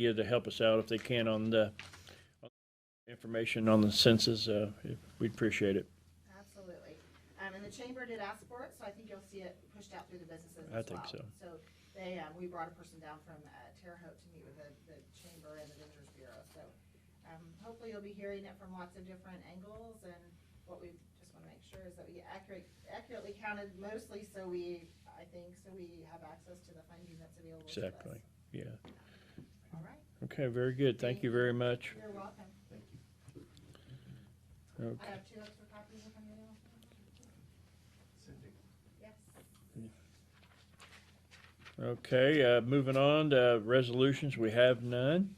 yeah, to help us out if they can on the information on the census. We'd appreciate it. Absolutely. And the chamber did ask for it, so I think you'll see it pushed out through the businesses as well. I think so. So they, we brought a person down from Terre Haute to meet with the chamber and the Visitors Bureau. So hopefully you'll be hearing it from lots of different angles. And what we just want to make sure is that we accurately counted mostly, so we have access to the funding that's available to us. Exactly. Yeah. All right. Okay, very good. Thank you very much. You're welcome. Thank you. Okay. I have 2 extra copies if anybody else wants. Cindy. Yes. Okay, moving on to resolutions, we have none.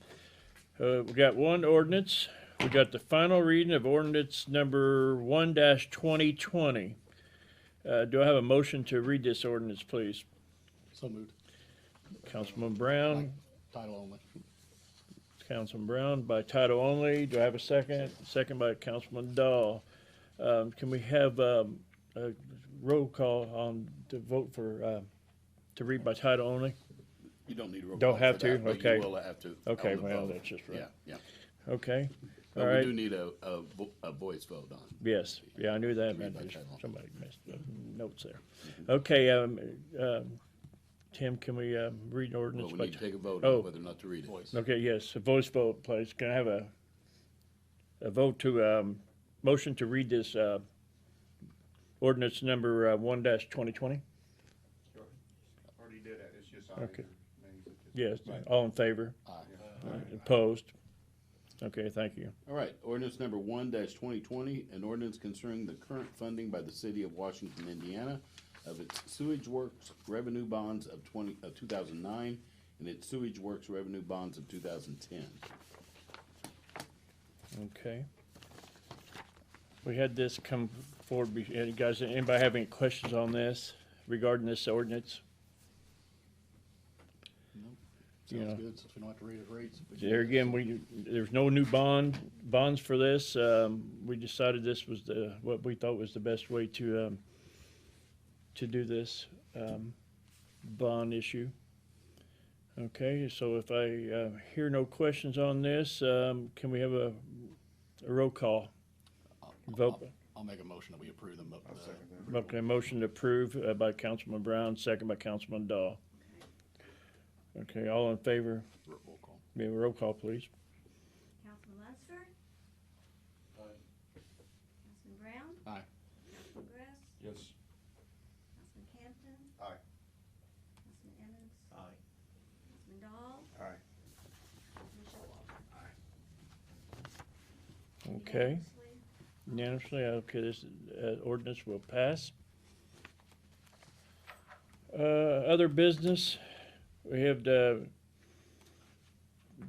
We got one ordinance. We got the final reading of ordinance number 1-2020. Do I have a motion to read this ordinance, please? So moved. Councilman Brown, Title only. Councilman Brown by title only. Do I have a second? Second by Councilman Dahl. Can we have a roll call on to vote for to read by title only? You don't need a roll Don't call have for to? that, but Okay. you will have to. Okay, on the well, vote. that's just right. Yeah. Okay. But All we right. do need a voice vote on. Yes, yeah, I knew that. Read Man, by title. somebody missed the notes there. Okay, Tim, can we read ordinance Well, we by need to take a vote Oh. on whether or not to read it. Okay, yes, a voice vote, please. Can I have a vote to, motion to read this, ordinance number, 1-2020? Sure. Already did that, it's just. Okay. names that just- Yes, Right. all in favor? Aye. Opposed? Okay, thank you. All right, ordinance number 1-2020, an ordinance concerning the current funding by the city of Washington, Indiana of its sewage works revenue bonds of 2009 and its sewage works revenue bonds of 2010. Okay. We had this come forward, guys, anybody have any questions on this regarding this ordinance? You know. Sounds good, since we don't have to read it, reads. There again, there's no new bonds for this. We decided this was what we thought was the best way to do this, bond issue. Okay, so if I, hear no questions on this, can we have a roll call? Vote. I'll make a motion that we approve them. I'll second that. Okay, motion to approve by Councilman Brown, second by Councilman Dahl. Okay, all in favor? Roll call. May we roll call, please? Councilman Lunsford? Aye. Councilman Brown? Aye. Councilman Gress? Yes. Councilman Campton? Aye. Councilman Emmons? Aye. Councilman Dahl? Aye. Councilman Showalter? Okay, Unanimously? unanimously, okay, this ordinance will pass. Other business, we have the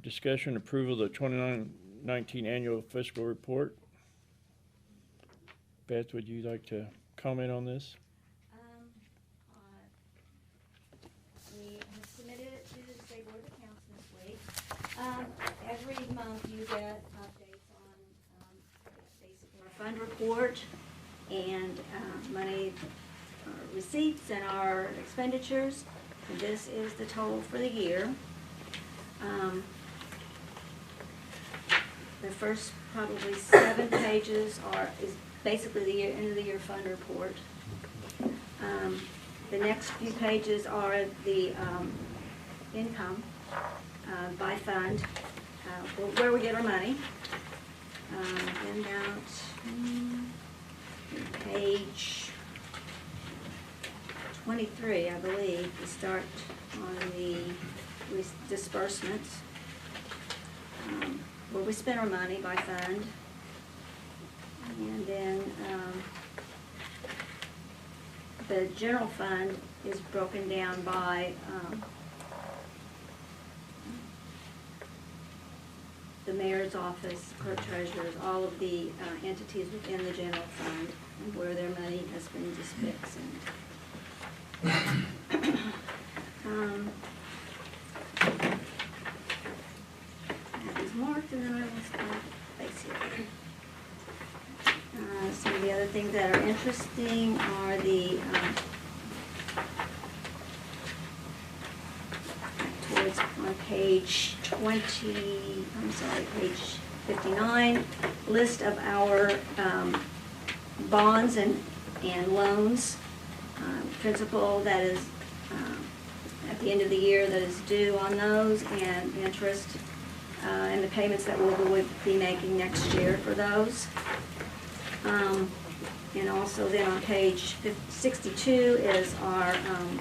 discussion approval of the 2019 annual fiscal report. Beth, would you like to comment on this? We have submitted it to the State Board of Accounts this week. Every month you get updates on, basically our fund report and, money, receipts and our expenditures. This is the total for the year. The first probably 7 pages is basically the end of the year fund report. The next few pages are the income by fund, where we get our money. Then down to page 23, I believe, we start on the disbursements, where we spend our money by fund. And then the general fund is broken down by the mayor's office, clerk treasurers, all of the entities within the general fund, and where their money has been dispersed. That is marked, and then I will start place here. Some of the other things that are interesting are the towards on page page 59, list of our bonds and loans, principal that is at the end of the year that is due on those, and interest, and the payments that we'll be making next year for those. And also then on page 62 is our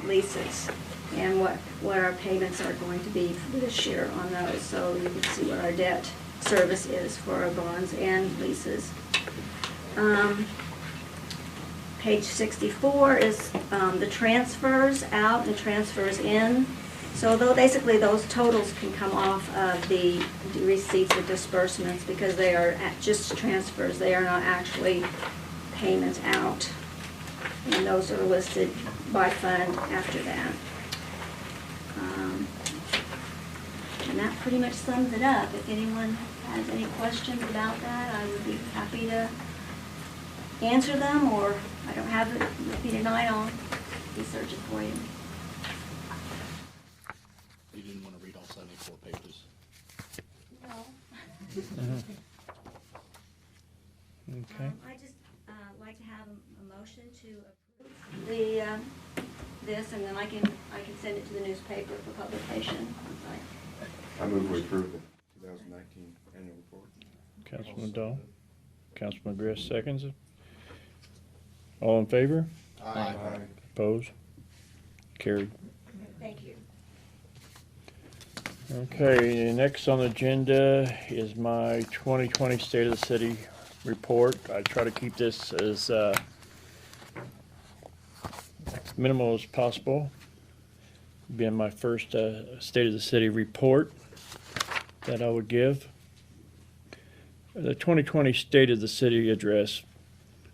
leases and what our payments are going to be for this year on those. So you can see what our debt service is for our bonds and leases. Page 64 is the transfers out and transfers in. So basically those totals can come off of the receipts or disbursements because they are just transfers. They are not actually payments out. And those are listed by fund after that. And that pretty much sums it up. If anyone has any questions about that, I would be happy to answer them, or I don't have it with me tonight, I'll be searching for you. You didn't want to read all 74 pages. No. Okay. I just like to have a motion to approve the this, and then I can send it to the newspaper for publication. I move we approve the 2019 annual report. Councilman Dahl, Councilman Grist seconds it. All in favor? Aye. Opposed? Carried. Thank you. Okay, next on the agenda is my 2020 State of the City report. I try to keep this as minimal as possible. Being my first State of the City report that I would give. The 2020 State of the City address.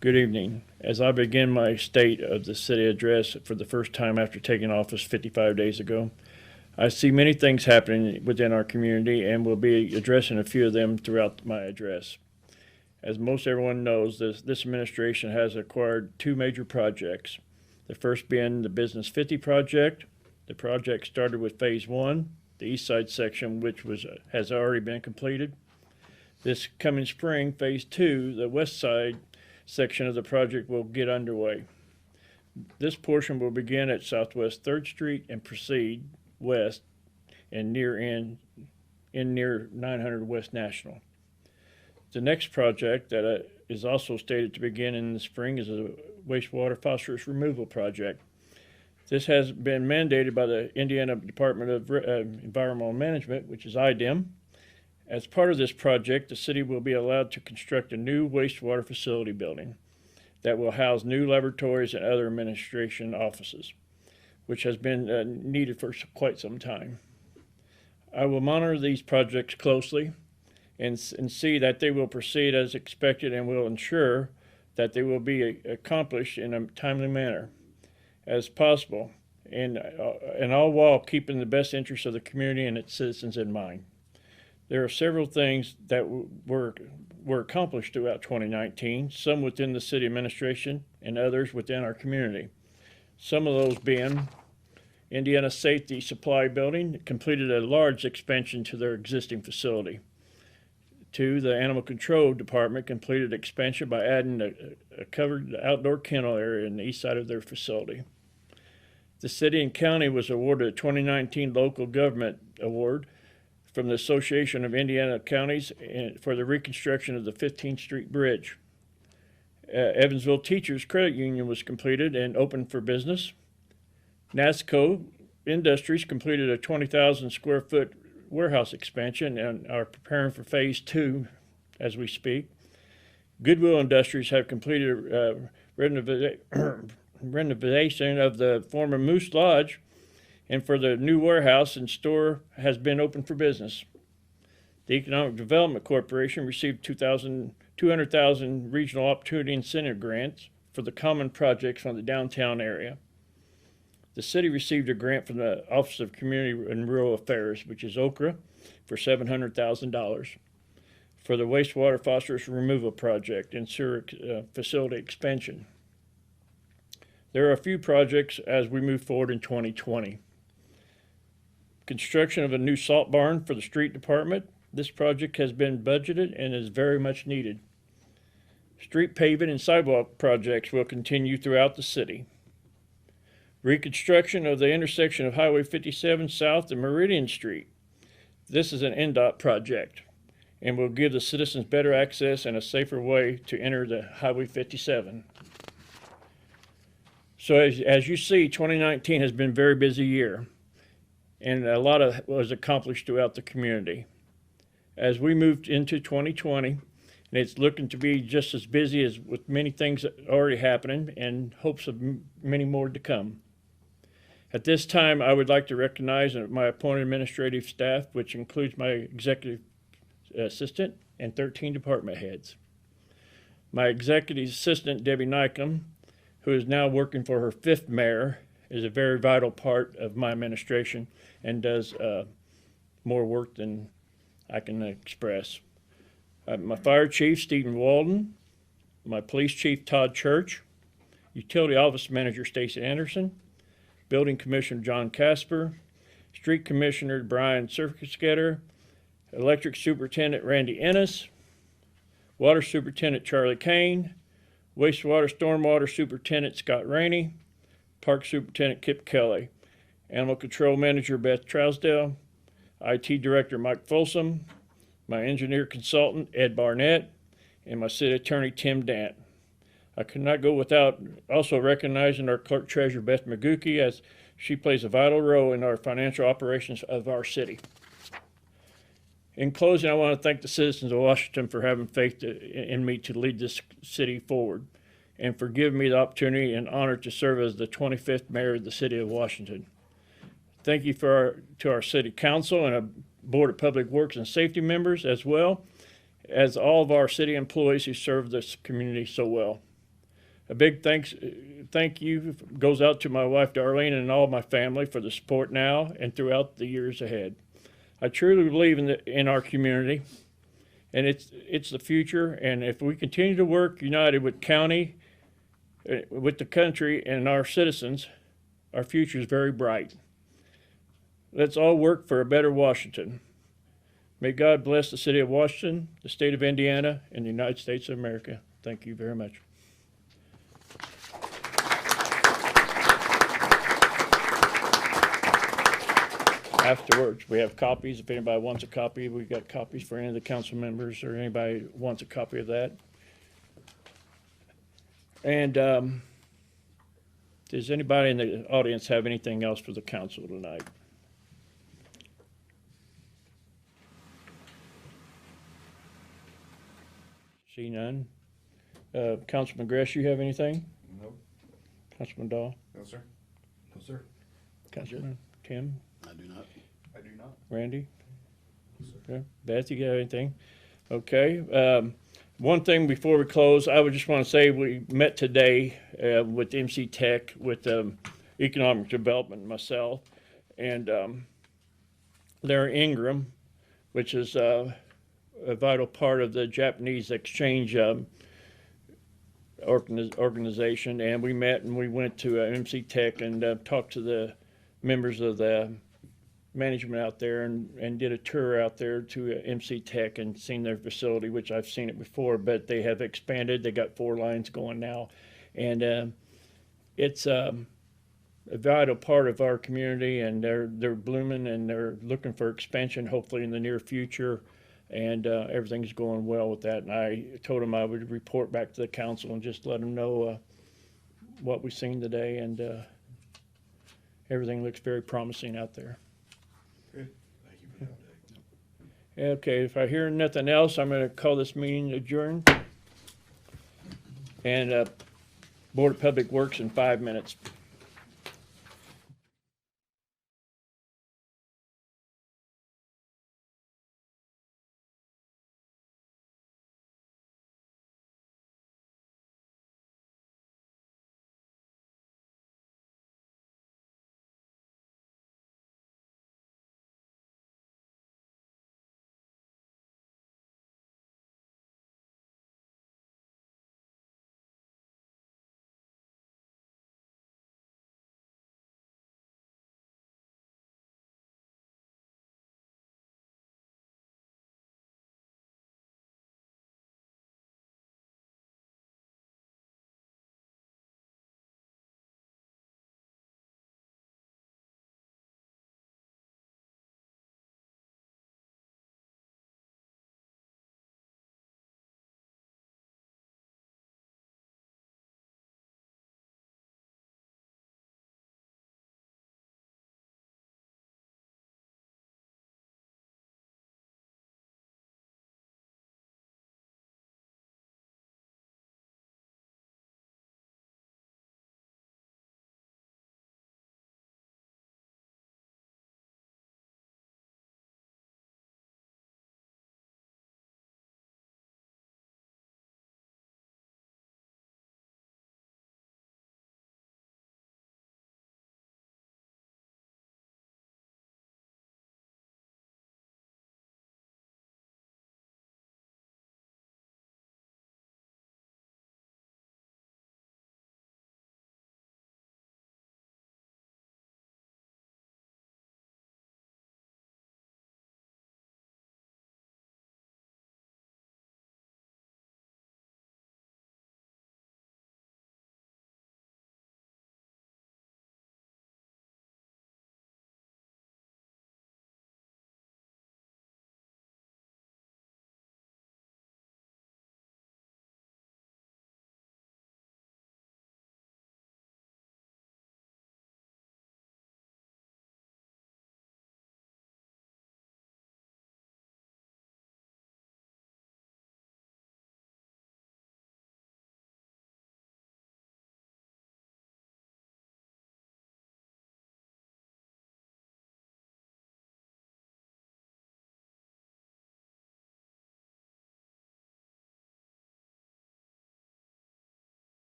Good evening. As I begin my State of the City address for the first time after taking office 55 days ago, I see many things happening within our community and will be addressing a few of them throughout my address. As most everyone knows, this administration has acquired two major projects. The first being the Business 50 project. The project started with Phase 1, the east side section, which has already been completed. This coming spring, Phase 2, the west side section of the project will get underway. This portion will begin at Southwest 3rd Street and proceed west and near 900 West National. The next project that is also stated to begin in the spring is a wastewater phosphorus removal project. This has been mandated by the Indiana Department of Environmental Management, which is IDEM. As part of this project, the city will be allowed to construct a new wastewater facility building that will house new laboratories and other administration offices, which has been needed for quite some time. I will monitor these projects closely and see that they will proceed as expected and will ensure that they will be accomplished in a timely manner as possible, and all while keeping the best interests of the community and its citizens in mind. There are several things that were accomplished throughout 2019, some within the city administration and others within our community. Some of those being Indiana Safety Supply Building completed a large expansion to their existing facility. 2, the Animal Control Department completed expansion by adding a covered outdoor kennel area in the east side of their facility. The city and county was awarded a 2019 Local Government Award from the Association of Indiana Counties for the reconstruction of the 15th Street Bridge. Evansville Teachers Credit Union was completed and open for business. NASCO Industries completed a 20,000 square foot warehouse expansion and are preparing for Phase 2 as we speak. Goodwill Industries have completed renovation of the former Moose Lodge, and for the new warehouse and store has been open for business. The Economic Development Corporation received 200,000 regional opportunity incentive grants for the common projects from the downtown area. The city received a grant from the Office of Community and Rural Affairs, which is OCRA, for $700,000 for the wastewater phosphorus removal project and sewer facility expansion. There are a few projects as we move forward in 2020. construction of a new salt barn for the street department. This project has been budgeted and is very much needed. Street paving and sidewalk projects will continue throughout the city. Reconstruction of the intersection of Highway 57 South and Meridian Street. This is an NDOT project and will give the citizens better access and a safer way to enter the Highway 57. So as you see, 2019 has been a very busy year, and a lot of was accomplished throughout the community. As we moved into 2020, and it's looking to be just as busy as with many things that are already happening and hopes of many more to come. At this time, I would like to recognize my appointed administrative staff, which includes my executive assistant and 13 department heads. My executive assistant, Debbie Nycom, who is now working for her 5th mayor, is a very vital part of my administration and does more work than I can express. My fire chief, Stephen Walden, my police chief, Todd Church, utility office manager, Stacy Anderson, building commissioner, John Casper, street commissioner, Brian Surfsketter, electric superintendent, Randy Ennis, water superintendent, Charlie Kane, wastewater stormwater superintendent, Scott Rainey, park superintendent, Kip Kelly, animal control manager, Beth Trousdale, IT director, Mike Folsom, my engineer consultant, Ed Barnett, and my city attorney, Tim Dant. I could not go without also recognizing our clerk treasurer, Beth Maguki, as she plays a vital role in our financial operations of our city. In closing, I want to thank the citizens of Washington for having faith in me to lead this city forward and for giving me the opportunity and honor to serve as the 25th mayor of the city of Washington. Thank you to our city council and our board of public works and safety members, as well as all of our city employees who serve this community so well. A big thank you goes out to my wife Darlene and all my family for the support now and throughout the years ahead. I truly believe in our community, and it's the future. And if we continue to work united with county, with the country, and our citizens, our future is very bright. Let's all work for a better Washington. May God bless the city of Washington, the state of Indiana, and the United States of America. Thank you very much. Afterwards, we have copies. If anybody wants a copy, we've got copies for any of the council members or anybody wants a copy of that. And does anybody in the audience have anything else for the council tonight? See none. Councilman Gress, you have anything? No. Councilman Dahl? No, sir. No, sir. Councilman Tim? I do not. I do not. Randy? Okay. Beth, you got anything? Okay. One thing before we close, I would just want to say we met today with MC Tech, with economic development, myself, and Larry Ingram, which is a vital part of the Japanese exchange organization. And we met and we went to MC Tech and talked to the members of the management out there and did a tour out there to MC Tech and seen their facility, which I've seen it before, but they have expanded. They got 4 lines going now, and it's a vital part of our community, and they're blooming and they're looking for expansion, hopefully in the near future, and everything's going well with that. And I told them I would report back to the council and just let them know what we've seen today, and everything looks very promising out there. Good. Thank you for that, Dave. Okay, if I hear nothing else, I'm going to call this meeting adjourned. And Board of Public Works in 5 minutes.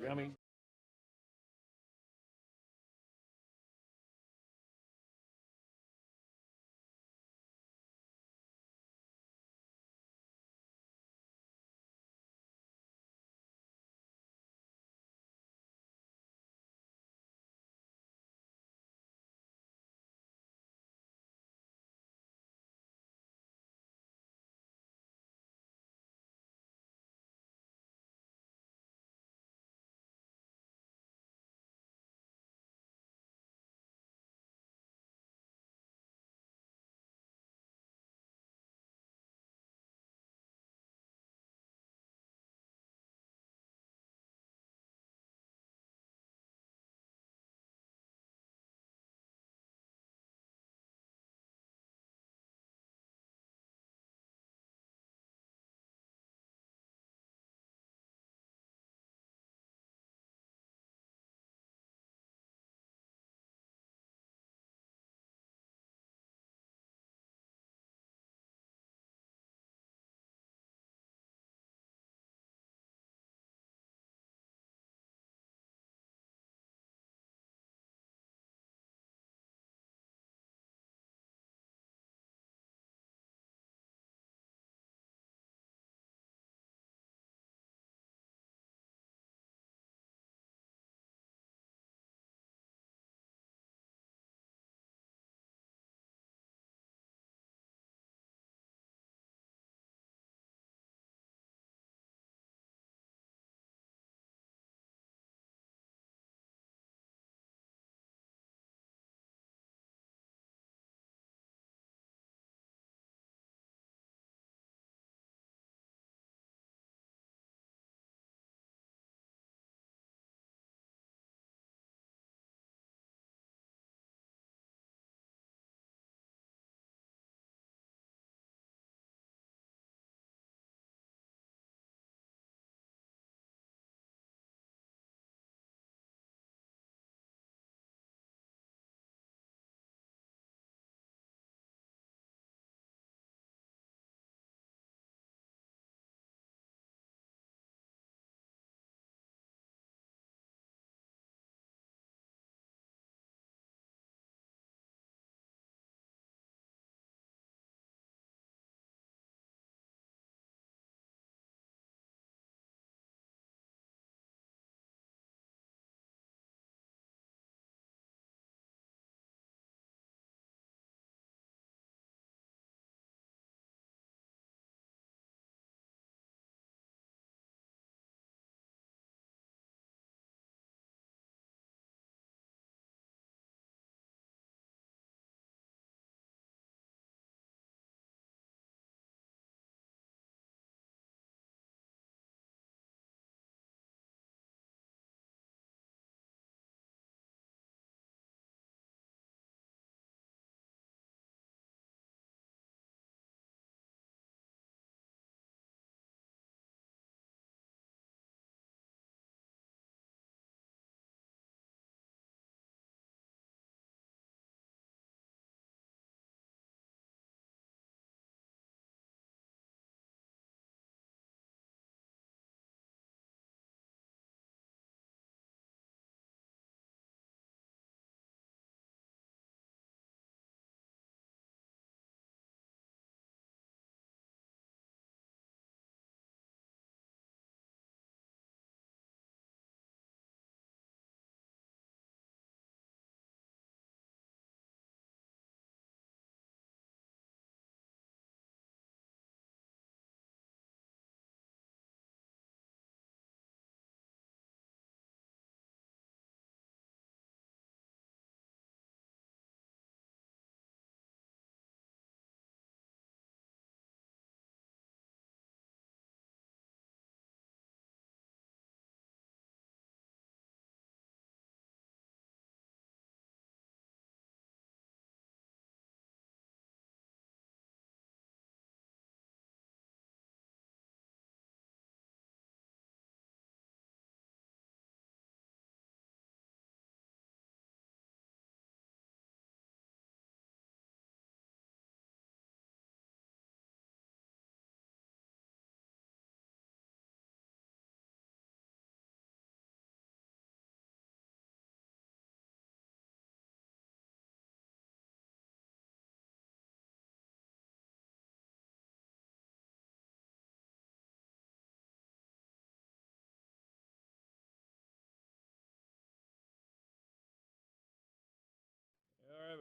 I mean,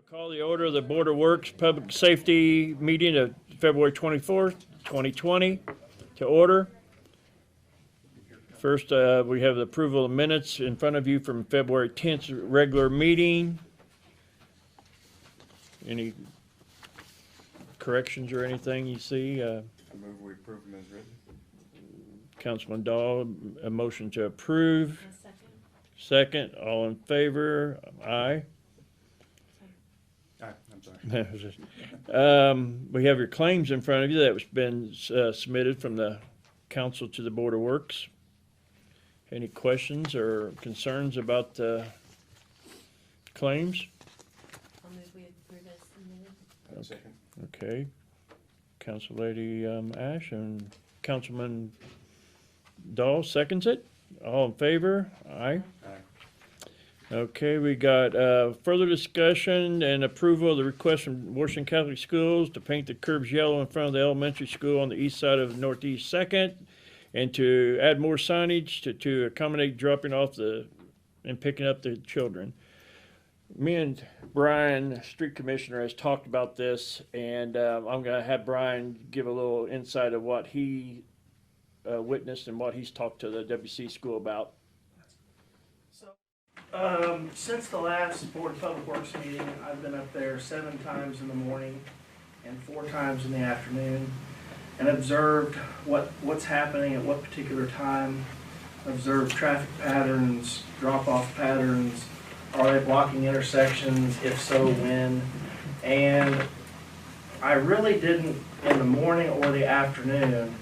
Call the order of the Board of Works Public Safety meeting of February 24th, 2020 to order. First, we have the approval of minutes in front of you from February 10th regular meeting. Any corrections or anything you see? I move we approve them as written. Councilman Dahl, a motion to approve. Second. Second, all in favor? Aye. I'm sorry. We have your claims in front of you that was been submitted from the council to the Board of Works. Any questions or concerns about the claims? I'll move we approve as submitted. Second. Okay. Council Lady Ash and Councilman Dahl seconds it. All in favor? Aye. Aye. Okay, we got further discussion and approval of the request from Washington Catholic Schools to paint the curbs yellow in front of the elementary school on the east side of Northeast Second, and to add more signage to accommodate dropping off and picking up the children. Me and Brian, street commissioner, has talked about this, and I'm gonna have Brian give a little insight of what he witnessed and what he's talked to the WC school about. Since the last Board of Public Works meeting, I've been up there 7 times in the morning and 4 times in the afternoon, and observed what's happening at what particular time, observed traffic patterns, drop-off patterns, are they blocking intersections, if so, when, and I really didn't, in the morning or the afternoon,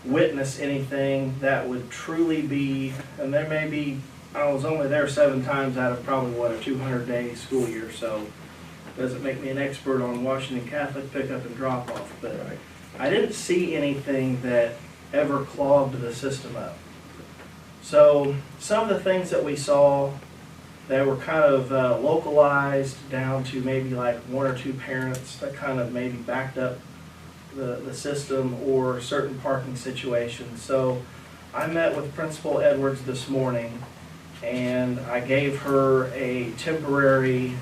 witness anything that would truly be, and there may be, I was only there 7 times out of probably, a 200-day school year, so doesn't make me an expert on Washington Catholic pickup and drop-off, but I didn't see anything that ever clogged the system up. So some of the things that we saw that were kind of localized down to maybe like 1 or 2 parents that kind of maybe backed up the system or certain parking situations. So I met with Principal Edwards this morning, and I gave her a temporary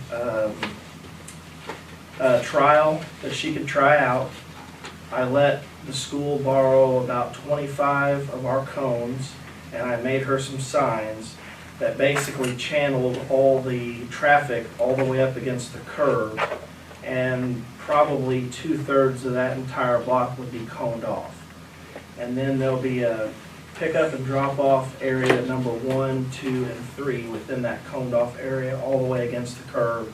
trial that she could try out. I let the school borrow about 25 of our cones, and I made her some signs that basically channeled all the traffic all the way up against the curb, and probably 2/3 of that entire block would be coned off. And then there'll be a pickup and drop off area number 1, 2, and 3 within that coned off area all the way against the curb.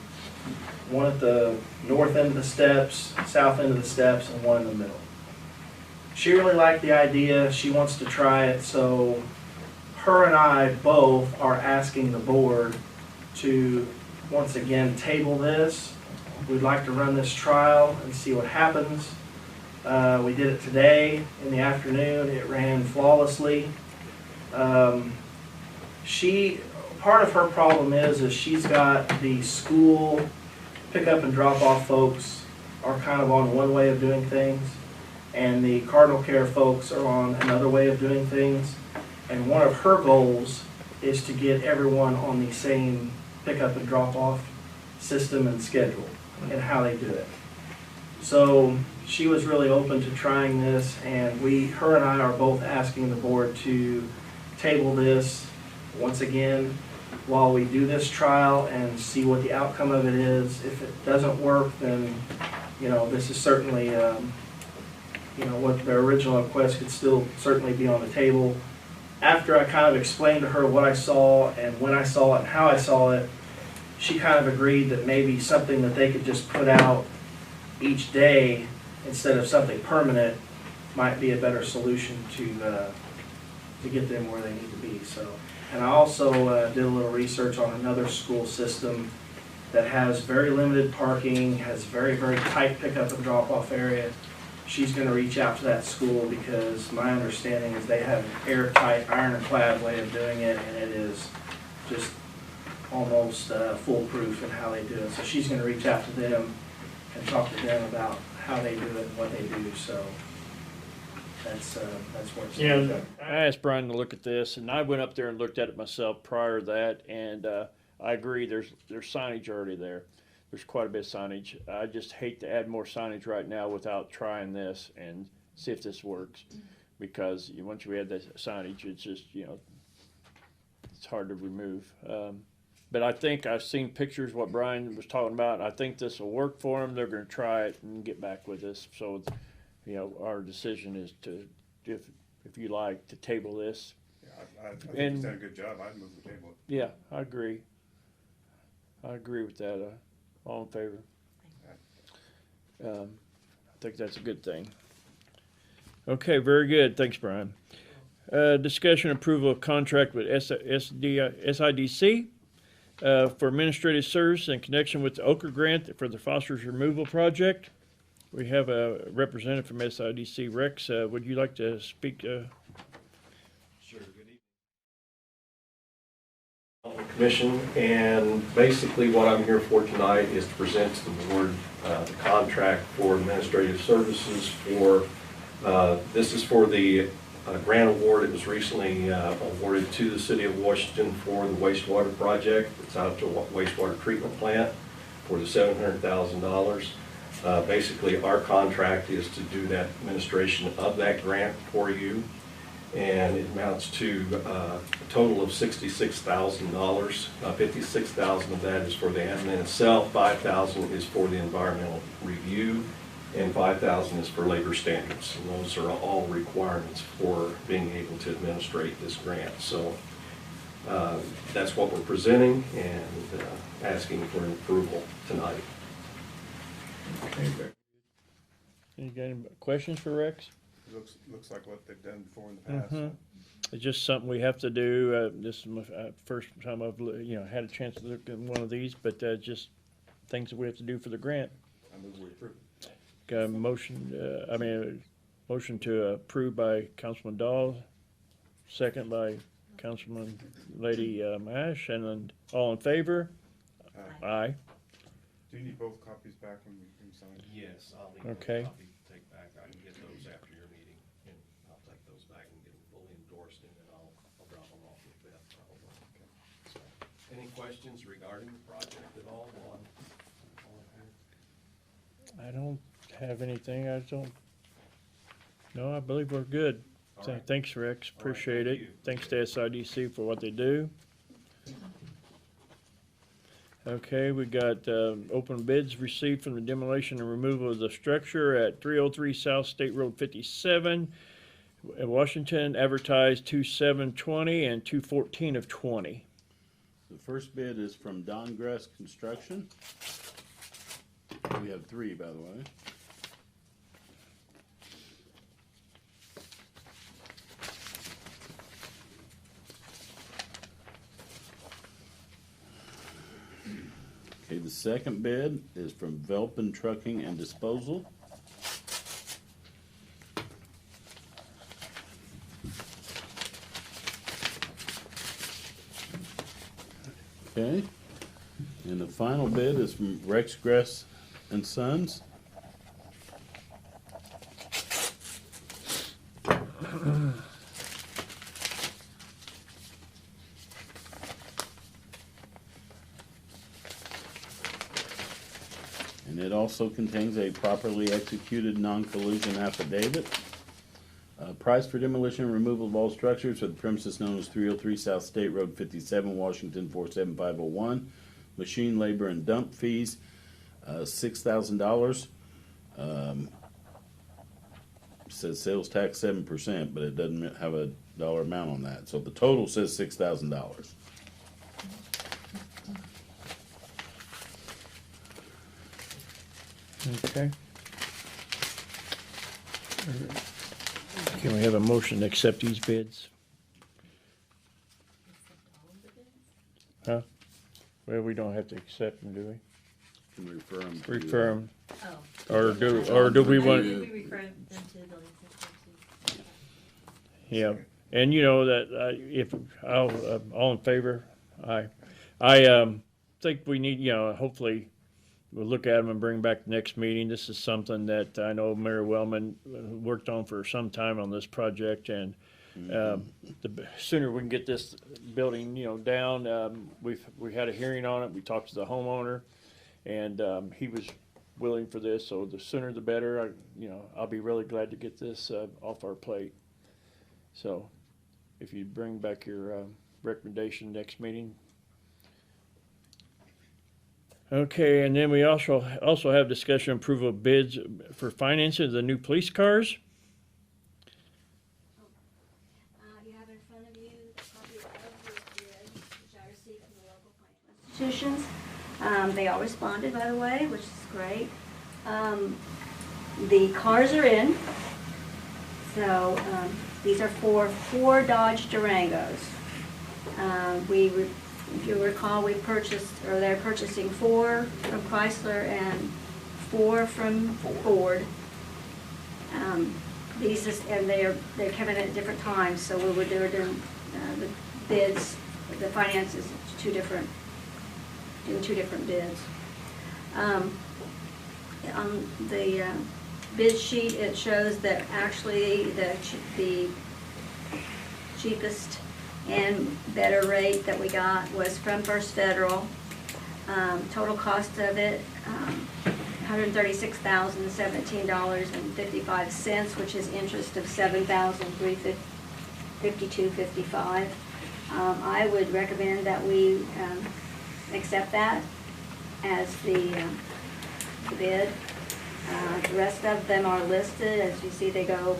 One at the north end of the steps, south end of the steps, and one in the middle. She really liked the idea. She wants to try it, so her and I both are asking the board to, once again, table this. We'd like to run this trial and see what happens. We did it today in the afternoon. It ran flawlessly. Part of her problem is she's got the school pickup and drop off folks are kind of on one way of doing things, and the Cardinal Care folks are on another way of doing things. And one of her goals is to get everyone on the same pickup and drop off system and schedule and how they do it. So she was really open to trying this, and her and I are both asking the board to table this once again while we do this trial and see what the outcome of it is. If it doesn't work, then, this is certainly, what their original request could still certainly be on the table. After I kind of explained to her what I saw and when I saw it and how I saw it, she kind of agreed that maybe something that they could just put out each day instead of something permanent might be a better solution to get them where they need to be. So, and I also did a little research on another school system that has very limited parking, has very, very tight pickup and drop-off area. She's going to reach out to that school because my understanding is they have an airtight, ironclad way of doing it, and it is just almost foolproof in how they do it. So she's going to reach out to them and talk to them about how they do it and what they do. So that's where it's Yeah, I asked Brian to look at this, and I went up there and looked at it myself prior to that, and I agree. There's signage already there. there's quite a bit of signage. I just hate to add more signage right now without trying this and see if this works. Because once you add the signage, it's just, it's hard to remove. But I think I've seen pictures, what Brian was talking about. I think this will work for them. They're gonna try it and get back with us. So, our decision is to, if you like, to table this. Yeah, I think And- he's done a good job. I'd move the table. Yeah, I agree. I agree with that. All in favor? I think that's a good thing. Okay, very good. Thanks, Brian. Discussion approval of contract with SIDC for administrative service in connection with the Ochre Grant for the phosphorus removal project. We have a representative from SIDC. Rex, would you like to speak? Sure, good evening. Commission, and basically what I'm here for tonight is to present to the board the contract for administrative services for, this is for the grant award. It was recently awarded to the city of Washington for the wastewater project. It's out to a wastewater treatment plant for the $700,000. Basically, our contract is to do that administration of that grant for you, and it amounts to a total of $66,000. $56,000 of that is for the admin itself, $5,000 is for the environmental review, and $5,000 is for labor standards. And those are all requirements for being able to administrate this grant. So that's what we're presenting and asking for an approval tonight. You got any questions for Rex? Looks like what they've done before in the past. Mhm. It's just something we have to do. This is my first time I've had a chance to look at one of these, but just things that we have to do for the grant. I move we approve. Got a motion. Motion to approve by Councilman Dahl, second by Councilman Lady Mash, and then all in favor? Aye. Do you need both copies back when you sign? Yes, I'll leave Okay. a copy to take back. I can get those after your meeting, and I'll take those back and get them fully endorsed, and then I'll drop them off with Beth probably. So, any questions regarding the project at all? I don't have anything. No, I believe we're good. All right. Thanks, Rex. Appreciate thank it. you. Thanks to SIDC for what they do. Okay, we got open bids received from the demolition and removal of the structure at 303 South State Road 57 in Washington, advertised 2/7/20 and 2/14 of 20. The first bid is from Don Grass Construction. We have three, by the way. Okay, the second bid is from Velpin Trucking and Disposal. Okay, and the final bid is from Rex Grass and Sons. And it also contains a properly executed non-collusion affidavit. Price for demolition and removal of all structures for the premises known as 303 South State Road 57, Washington 47501. Machine labor and dump fees, $6,000. Says sales tax 7%, but it doesn't have a dollar amount on that. So the total says $6,000. Okay. Can we have a motion to accept these bids? Huh? Well, we don't have to accept them, do we? Can refer them. Refer them, Oh. or do we want? We refer them to the building system. Yeah, and you know that if all in favor, aye. I think we need, hopefully we'll look at them and bring back the next meeting. This is something that I know Mayor Wellman worked on for some time on this project, and the sooner we can get this building, down. We had a hearing on it. We talked to the homeowner, And he was willing for this, so the sooner the better. I'll be really glad to get this off our plate. So if you bring back your recommendation next meeting. Okay, and then we also have discussion approval of bids for financing of the new police cars. You have in front of you a copy of the bid, which I received from the local financial institutions. They all responded, by the way, which is great. The cars are in. So these are for 4 Dodge Durangos. If you recall, they're purchasing 4 from Chrysler and 4 from Ford. And they're coming at different times, so we were doing the bids, the finances, doing 2 different bids. On the bid sheet, it shows that actually the cheapest and better rate that we got was from First Federal. Total cost of it, $136,017.55, which is interest of $7,352.55. I would recommend that we accept that as the bid. The rest of them are listed. As you see, they go.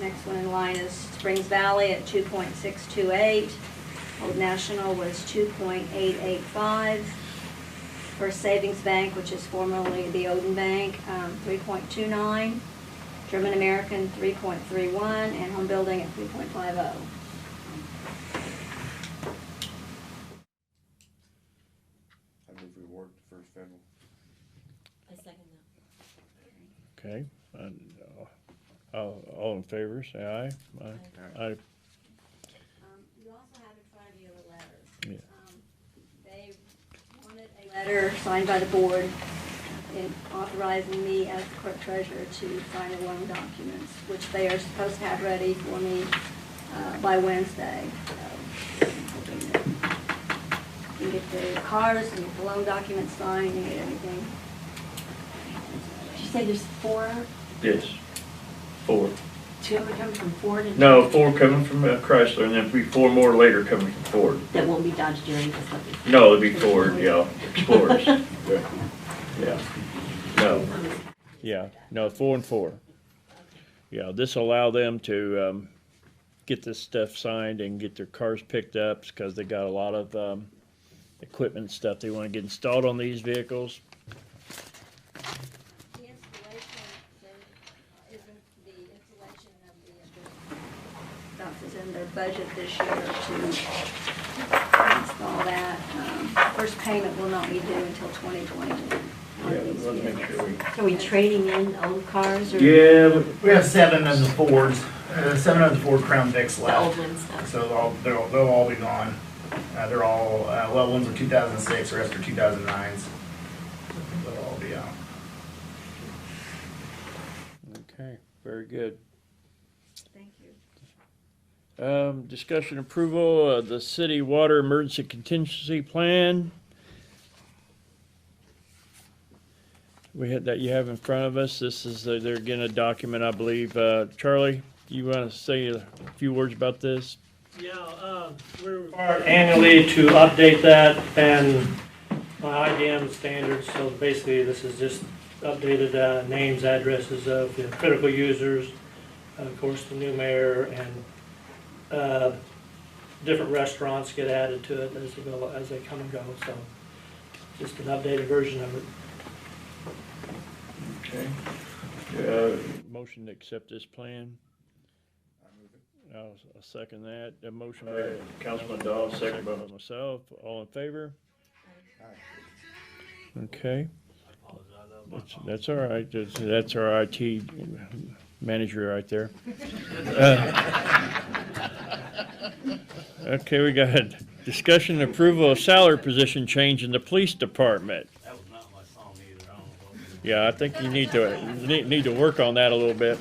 Next one in line is Springs Valley at 2.628. Old National was 2.885. First Savings Bank, which is formerly the Odin Bank, 3.29. German American 3.31, and Home Building at 3.50. I move we award to First Federal. I second that. Okay. All in favor, say aye. Aye. You also have in front of you a letter. Yeah. They wanted a letter signed by the board authorizing me as the clerk treasurer to sign the loan documents, which they are supposed to have ready for me by Wednesday. So, hoping that you can get the cars and get the loan documents signed and get everything. Did you say there's 4? Yes. 4. 2 are coming from Ford and No, 4 coming from Chrysler, and then 4 more later coming from Ford. that won't be Dodge Durangos. No, it'd be Ford, yeah, Explorers. Yeah. No. Yeah, no, 4 and 4. Yeah, this will allow them to get this stuff signed and get their cars picked up, because they got a lot of equipment and stuff they want to get installed on these vehicles. The installation, there isn't the installation of the stuff is in their budget this year to install that. First payment will not be due until 2021. Yeah, let's make sure we. Are we trading in old cars or Yeah, we have 7 of the Fords, 7 of the Ford Crown Vics the left. old ones? So they'll all be gone. They're all, well, ones are 2006, the rest are 2009s. They'll all be out. Okay, very good. Thank you. Discussion approval of the city water emergency contingency plan. We had that you have in front of us. This is, they're getting a document, I believe. Charlie, you want to say a few words about this? Yeah, we're required annually to update that and by IDM standards, so basically this is just updated names, addresses of the critical users, of course the new mayor, and different restaurants get added to it as they come and go, so just an updated version of it. Okay. Motion to accept this plan. I'll second that. A motion by Councilman Dahl, second by myself. All in favor? Okay. That's all right. That's our IT manager right there. Okay, we got discussion and approval of salary position change in the police department. That was not my song either, I don't know. Yeah, I think you need to work on that a little bit.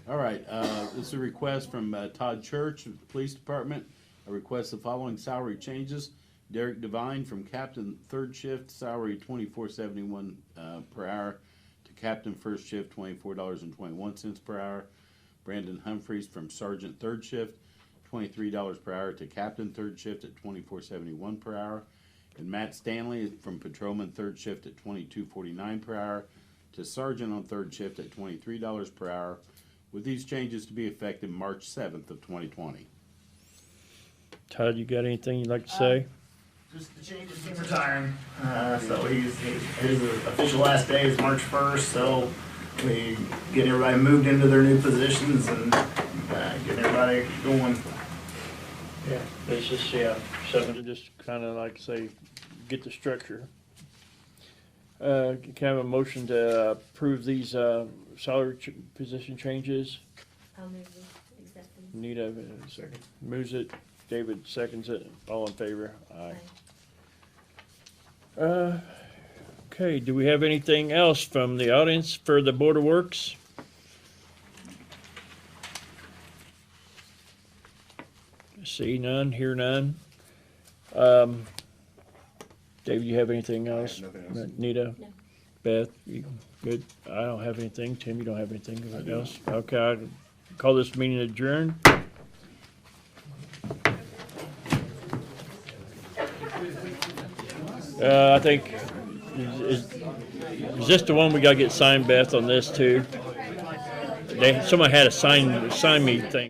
All right, this is a request from Todd Church of the Police Department. I request the following salary changes. Derek Devine from Captain Third Shift, salary $24.71 per hour, to Captain First Shift, $24.21 per hour. Brandon Humphreys from Sergeant Third Shift, $23 per hour, to Captain Third Shift at $24.71 per hour. And Matt Stanley from Patrolman Third Shift at $22.49 per hour, to Sergeant on Third Shift at $23 per hour, with these changes to be effective March 7th of 2020. Todd, you got anything you'd like to say? Just the change is he's retiring. So his official last day is March 1st. So we get everybody moved into their new positions and get everybody going. Yeah, it's just, yeah, something to just kind of like say, get the structure. Can I have a motion to approve these salary position changes? I'll move this, accept them. Nita moves it, David seconds it, all in favor? Aye. Okay, do we have anything else from the audience for the Board of Works? See none, hear none. David, you have anything else? nothing else. Nita? No. Beth, you good? I don't have anything. Tim, you don't have anything else? Okay, I call this meeting adjourned. I think, is this the one we gotta get signed, Beth, on this too? Somebody had a sign me thing.